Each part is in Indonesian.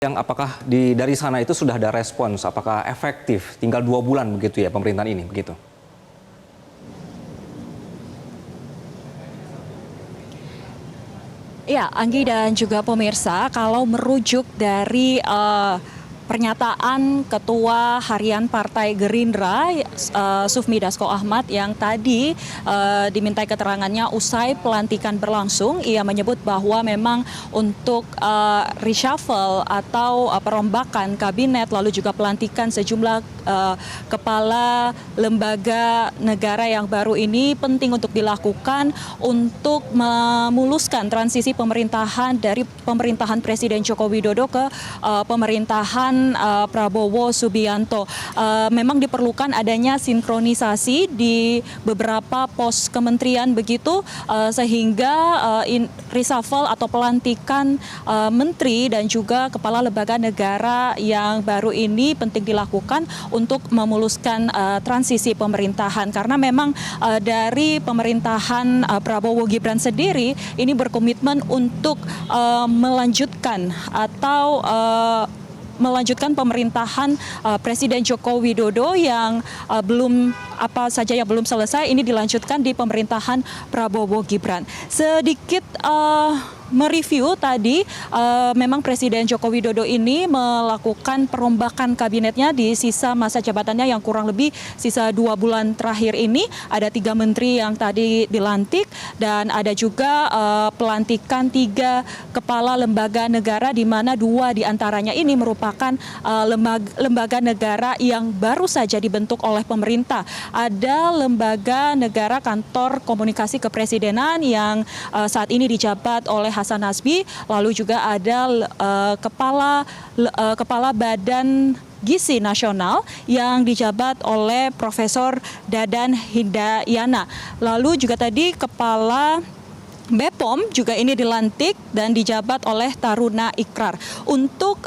Yang apakah dari sana itu sudah ada respons, apakah efektif? Tinggal 2 bulan begitu ya pemerintahan ini, begitu? Ya, Anggi dan juga pemirsa, kalau merujuk dari pernyataan Ketua Harian Partai Gerindra, Sufmi Dasko Ahmad, yang tadi dimintai keterangannya usai pelantikan berlangsung. Ia menyebut bahwa memang untuk reshuffle atau perombakan kabinet, lalu juga pelantikan sejumlah kepala lembaga negara yang baru ini penting untuk dilakukan untuk memuluskan transisi pemerintahan dari pemerintahan Presiden Joko Widodo ke pemerintahan Prabowo Subianto. Memang diperlukan adanya sinkronisasi di beberapa pos kementerian begitu, sehingga reshuffle atau pelantikan menteri dan juga kepala lembaga negara yang baru ini penting dilakukan untuk memuluskan transisi pemerintahan. Karena memang dari pemerintahan Prabowo Gibran sendiri ini berkomitmen untuk melanjutkan atau melanjutkan pemerintahan Presiden Joko Widodo yang belum selesai, ini dilanjutkan di pemerintahan Prabowo Gibran. Sedikit mereview tadi, memang Presiden Joko Widodo ini melakukan perombakan kabinetnya di sisa masa jabatannya yang kurang lebih sisa 2 bulan terakhir ini. Ada 3 menteri yang tadi dilantik dan ada juga pelantikan 3 kepala lembaga negara, di mana 2 diantaranya ini merupakan lembaga negara yang baru saja dibentuk oleh pemerintah. Ada lembaga negara Kantor Komunikasi Kepresidenan yang saat ini dijabat oleh Hasan Nasbi, lalu juga ada kepala Badan Gizi Nasional yang dijabat oleh Profesor Dadan Hindayana. Lalu juga tadi kepala BPOM juga ini dilantik dan dijabat oleh Taruna Ikrar. Untuk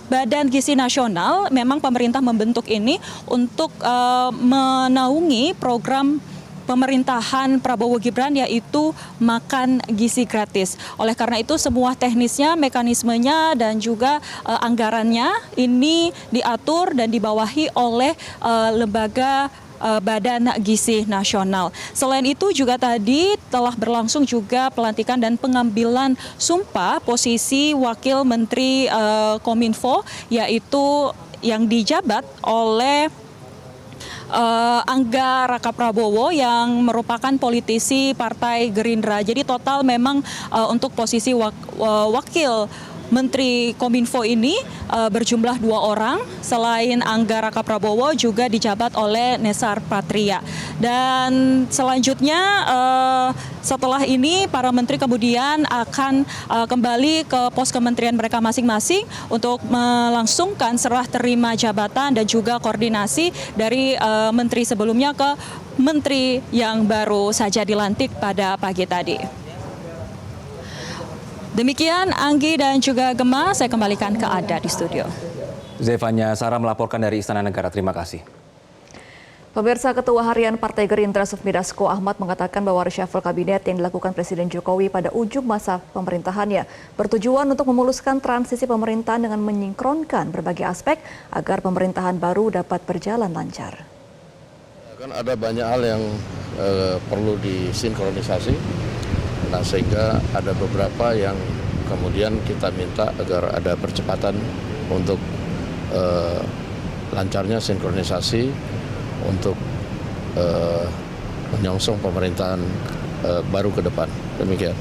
Badan Gizi Nasional, memang pemerintah membentuk ini untuk menaungi program pemerintahan Prabowo Gibran, yaitu makan gizi gratis. Oleh karena itu semua teknisnya, mekanismenya dan juga anggarannya ini diatur dan dibawahi oleh lembaga Badan Gizi Nasional. Selain itu juga tadi telah berlangsung juga pelantikan dan pengambilan sumpah posisi Wakil Menteri Kominfo, yaitu yang dijabat oleh Angga Raka Prabowo yang merupakan politisi Partai Gerindra. Jadi total memang untuk posisi Wakil Menteri Kominfo ini berjumlah 2 orang. Selain Angga Raka Prabowo juga dijabat oleh Nesar Patria. Dan selanjutnya setelah ini para menteri kemudian akan kembali ke pos kementerian mereka masing-masing untuk melangsungkan serah terima jabatan dan juga koordinasi dari menteri sebelumnya ke menteri yang baru saja dilantik pada pagi tadi. Demikian Anggi dan juga Gemma, saya kembalikan ke Ada di studio. Zevanya Sarah melaporkan dari Istana Negara, terima kasih. Pemirsa, Ketua Harian Partai Gerindra Sufmi Dasko Ahmad mengatakan bahwa reshuffle kabinet yang dilakukan Presiden Jokowi pada ujung masa pemerintahannya bertujuan untuk memuluskan transisi pemerintahan dengan menyingkronkan berbagai aspek agar pemerintahan baru dapat berjalan lancar. Kan ada banyak hal yang perlu disinkronisasi. Nah, sehingga ada beberapa yang kemudian kita minta agar ada percepatan untuk lancarnya sinkronisasi untuk menyongsong pemerintahan baru ke depan. Demikian.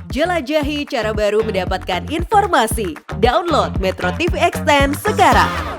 Jelajahi cara baru mendapatkan informasi. Download Metro TV Extend sekarang.